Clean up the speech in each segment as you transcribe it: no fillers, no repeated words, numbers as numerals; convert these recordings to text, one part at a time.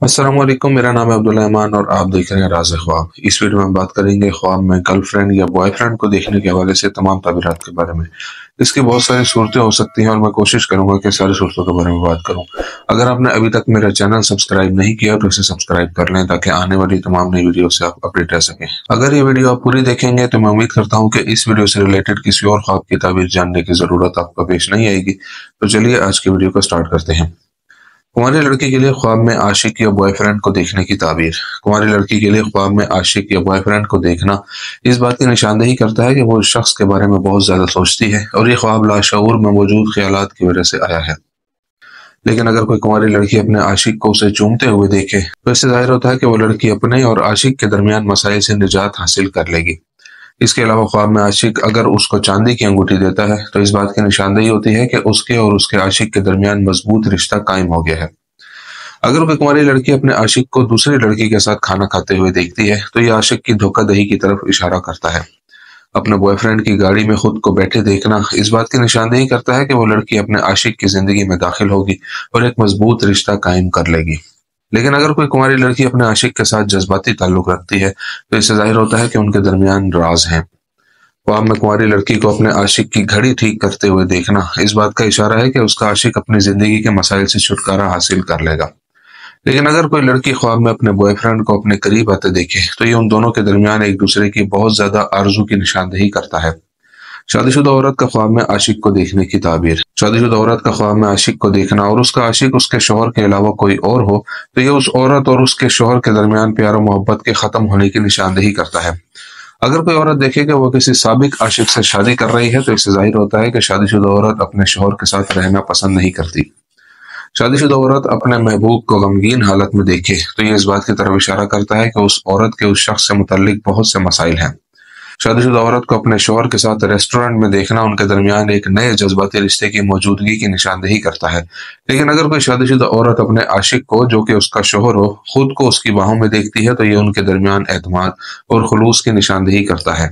अस्सलाम वालेकुम। मेरा नाम है अब्दुल रहमान और आप देख रहे हैं राज़ ख्वाब। इस वीडियो में हम बात करेंगे ख्वाब में गर्लफ्रेंड या बॉयफ्रेंड को देखने के हवाले से तमाम ताबीरात के बारे में। इसकी बहुत सारी सूरतें हो सकती हैं और मैं कोशिश करूंगा कि सारी सूरतों के बारे में बात करूं। अगर आपने अभी तक मेरा चैनल सब्सक्राइब नहीं किया तो इसे सब्सक्राइब कर लें ताकि आने वाली तमाम नई वीडियो से आप अपडेट रह सकें। अगर ये वीडियो आप पूरी देखेंगे तो मैं उम्मीद करता हूँ कि इस वीडियो से रिलेटेड किसी और ख्वाब की ताबीर जानने की जरूरत आपको पेश नहीं आएगी। तो चलिए आज की वीडियो को स्टार्ट करते हैं। कुंवारी लड़की के लिए ख्वाब में आशिक या बॉयफ्रेंड को देखने की ताबीर। कुंवारी लड़की के लिए ख्वाब में आशिक या बॉयफ्रेंड को देखना इस बात की निशानदेही करता है कि वो उस शख्स के बारे में बहुत ज्यादा सोचती है और ये ख्वाब लाशऊर में मौजूद ख्यालात की वजह से आया है। लेकिन अगर कोई कुंवारी लड़की अपने आशिक को उसे चूमते हुए देखे तो इससे जाहिर होता है कि वो लड़की अपने और आशिक के दरमियान मसाइल से निजात हासिल कर लेगी। इसके अलावा ख्वाब में आशिक अगर उसको चांदी की अंगूठी देता है तो इस बात की निशानदेही होती है कि उसके और उसके आशिक के दरमियान मजबूत रिश्ता कायम हो गया है। अगर कोई कुंवारी लड़की अपने आशिक को दूसरी लड़की के साथ खाना खाते हुए देखती है तो ये आशिक की धोखाधड़ी की तरफ इशारा करता है। अपने बॉयफ्रेंड की गाड़ी में खुद को बैठे देखना इस बात की निशानदेही करता है कि वो लड़की अपने आशिक की जिंदगी में दाखिल होगी और एक मजबूत रिश्ता कायम कर लेगी। लेकिन अगर कोई कुंवारी लड़की अपने आशिक के साथ जज्बाती ताल्लुक रखती है तो इससे जाहिर होता है कि उनके दरमियान राज है। ख्वाब में कुंवारी लड़की को अपने आशिक की घड़ी ठीक करते हुए देखना इस बात का इशारा है कि उसका आशिक अपनी जिंदगी के मसाइल से छुटकारा हासिल कर लेगा। लेकिन अगर कोई लड़की ख्वाब में अपने बॉयफ्रेंड को अपने करीब आते देखे तो ये उन दोनों के दरमियान एक दूसरे की बहुत ज्यादा आरजू की निशानदेही करता है। शादीशुदा औरत का ख्वाब में आशिक को देखने की ताबीर। शादीशुदा औरत का ख्वाब में आशिक को देखना और उसका आशिक उसके शोहर के अलावा कोई और हो तो ये उस औरत और उसके शोहर के दरमियान प्यार और मोहब्बत के खत्म होने की निशानदेही करता है। अगर कोई औरत देखे कि वो किसी साबिक आशिक से शादी कर रही है तो इससे जाहिर होता है कि शादीशुदा औरत अपने शोहर के साथ रहना पसंद नहीं करती। शादीशुदा औरत अपने महबूब को गमगीन हालत में देखे तो ये इस बात की तरफ इशारा करता है कि उस औरत के उस शख्स से मुतल्लिक बहुत से मसाइल हैं। शादीशुदा औरत को अपने शोहर के साथ रेस्टोरेंट में देखना उनके दरमियान एक नए जज्बाती रिश्ते की मौजूदगी की निशानदेही करता है। लेकिन अगर कोई शादीशुदा औरत अपने आशिक को, जो कि उसका शोहर हो, खुद को उसकी बाहों में देखती है तो ये उनके दरमियान एतमाद और खुलूस की निशानदेही करता है।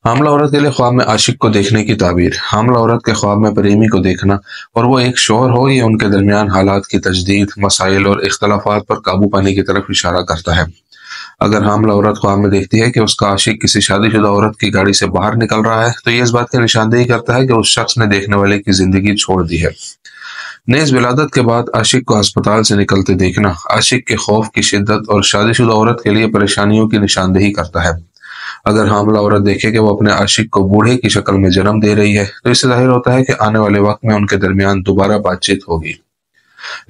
हामला औरत के लिए ख्वाब में आशिक को देखने की ताबीर। हामला औरत के ख्वाब में प्रेमी को देखना और वो एक शोहर हो, ये उनके दरमियान हालात की तजदीद, मसाइल और इख्तलाफात पर काबू पाने की तरफ इशारा करता है। अगर हामला औरत ख्वाब में देखती है कि उसका आशिक किसी शादीशुदा औरत की गाड़ी से बाहर निकल रहा है तो ये इस बात की निशानदेही करता है कि उस शख्स ने देखने वाले की जिंदगी छोड़ दी है। नेज विलादत के बाद आशिक को अस्पताल से निकलते देखना आशिक के खौफ की शिद्दत और शादीशुदा औरत के लिए परेशानियों की निशानदेही करता है। अगर हामला औरत देखे कि वो अपने आशिक को बूढ़े की शक्ल में जन्म दे रही है तो इससे जाहिर होता है कि आने वाले वक्त में उनके दरमियान दोबारा बातचीत होगी।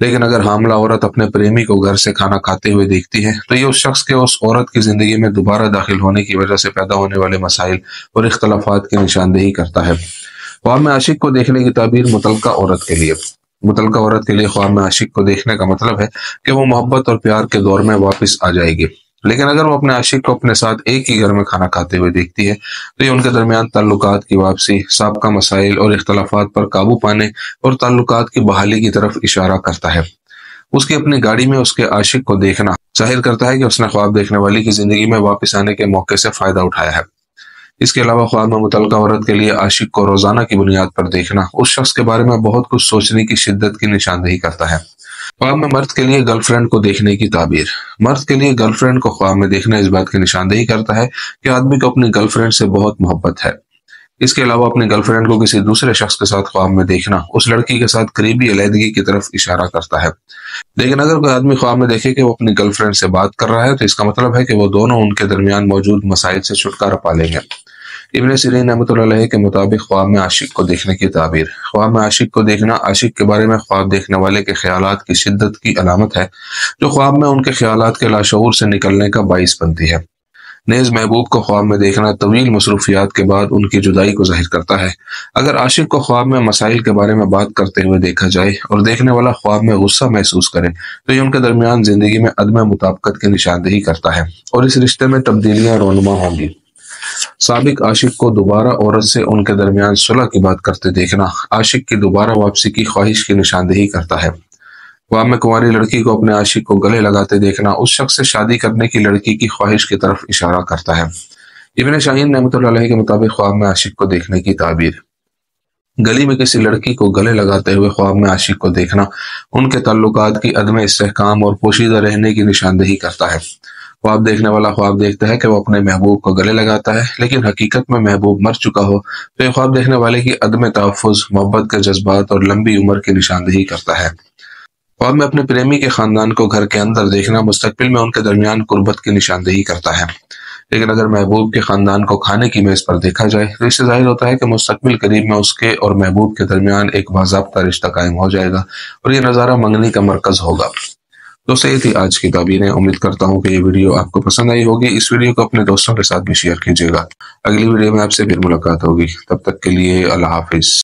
लेकिन अगर हामला औरत अपने प्रेमी को घर से खाना खाते हुए देखती है तो ये उस शख्स के उस औरत की जिंदगी में दोबारा दाखिल होने की वजह से पैदा होने वाले मसाइल और इख्तलाफात की निशानदेही करता है। ख्वाब में आशिक को देखने की ताबीर मुतल्लका औरत के लिए। मुतल्लका औरत के लिए ख्वाब में आशिक को देखने का मतलब है कि वो मोहब्बत और प्यार के दौर में वापस आ जाएगी। लेकिन अगर वो अपने आशिक को अपने साथ एक ही घर में खाना खाते हुए देखती है तो ये उनके दरमियान ताल्लुकात की वापसी, साबका मसाइल और इख्तलाफात पर काबू पाने और ताल्लुकात की बहाली की तरफ इशारा करता है। उसकी अपनी गाड़ी में उसके आशिक को देखना जाहिर करता है कि उसने ख्वाब देखने वाली की जिंदगी में वापस आने के मौके से फायदा उठाया है। इसके अलावा ख्वाब में मुतल्लका औरत के लिए आशिक को रोजाना की बुनियाद पर देखना उस शख्स के बारे में बहुत कुछ सोचने की शिद्दत की निशानदेही करता है। ख्वाब में मर्द के लिए गर्लफ्रेंड को देखने की ताबीर। मर्द के लिए गर्लफ्रेंड को ख्वाब में देखना इस बात की निशानदेही करता है कि आदमी को अपनी गर्लफ्रेंड से बहुत मोहब्बत है। इसके अलावा अपनी गर्लफ्रेंड को किसी दूसरे शख्स के साथ ख्वाब में देखना उस लड़की के साथ करीबी अलहदगी की तरफ इशारा करता है। लेकिन अगर कोई आदमी ख्वाब में देखे कि वो अपनी गर्लफ्रेंड से बात कर रहा है तो इसका मतलब है कि वो दोनों उनके दरमियान मौजूद मसाइल से छुटकारा पा लेंगे। इब्न सीरीन रहमतुल्लाह अलैह के मुताबिक ख्वाब में आशिक को देखने की ताबीर। ख्वाब में आशिक को देखना आशिक के बारे में ख्वाब देखने वाले के ख्यालात की शिद्दत की अलामत है, जो ख्वाब में उनके ख्यालात के लाशऊर से निकलने का बाइस बनती है। नेज महबूब को ख्वाब में देखना तवील मसरूफियात के बाद उनकी जुदाई को जाहिर करता है। अगर आशिक को ख्वाब में मसाइल के बारे में बात करते हुए देखा जाए और देखने वाला ख्वाब में गुस्सा महसूस करे तो ये उनके दरमियान जिंदगी में अदम मुताबिकत की निशानदेही करता है और इस रिश्ते में तब्दीलियां रोनुमा होंगी। साबिक आशिक को दोबारा औरत से उनके दरमियान सुलह की बात करते देखना आशिक की दोबारा वापसी की ख्वाहिश की निशानदेही करता है। ख्वाब में कुंवारी लड़की को अपने आशिक को गले लगाते देखना उस शख्स से शादी करने की लड़की की ख्वाहिश की तरफ इशारा करता है। इब्न शाहीन रहमतुल्लाह अलैह के मुताबिक ख्वाब में आशिक को देखने की ताबीर। गली में किसी लड़की को गले लगाते हुए ख्वाब में आशिक को देखना उनके ताल्लुकात की अदम इस्तेहकाम और पोशीदा रहने की निशानदेही करता है। ख्वाब देखने वाला ख्वाब देखता है कि वो अपने महबूब को गले लगाता है, लेकिन हकीकत में महबूब मर चुका हो, तो ये ख्वाब देखने वाले की अदम तहफ़्फ़ुज़, मोहब्बत के जज्बात और लंबी उम्र की निशानदेही करता है। ख्वाब में अपने प्रेमी के खानदान को घर के अंदर देखना मुस्तकबिल में उनके दरमियान कुर्बत की निशानदेही करता है। लेकिन अगर महबूब के खानदान को खाने की मेज पर देखा जाए तो इससे जाहिर होता है कि मुस्तकबिल करीब में उसके और महबूब के दरमियान एक बाज़ाब्ता रिश्ता कायम हो जाएगा और ये नज़ारा मंगनी का मरकज होगा। दोस्तों, ये थी आज की ताबीरें। उम्मीद करता हूँ कि ये वीडियो आपको पसंद आई होगी। इस वीडियो को अपने दोस्तों के साथ भी शेयर कीजिएगा। अगली वीडियो में आपसे फिर मुलाकात होगी। तब तक के लिए अल्लाह हाफिज।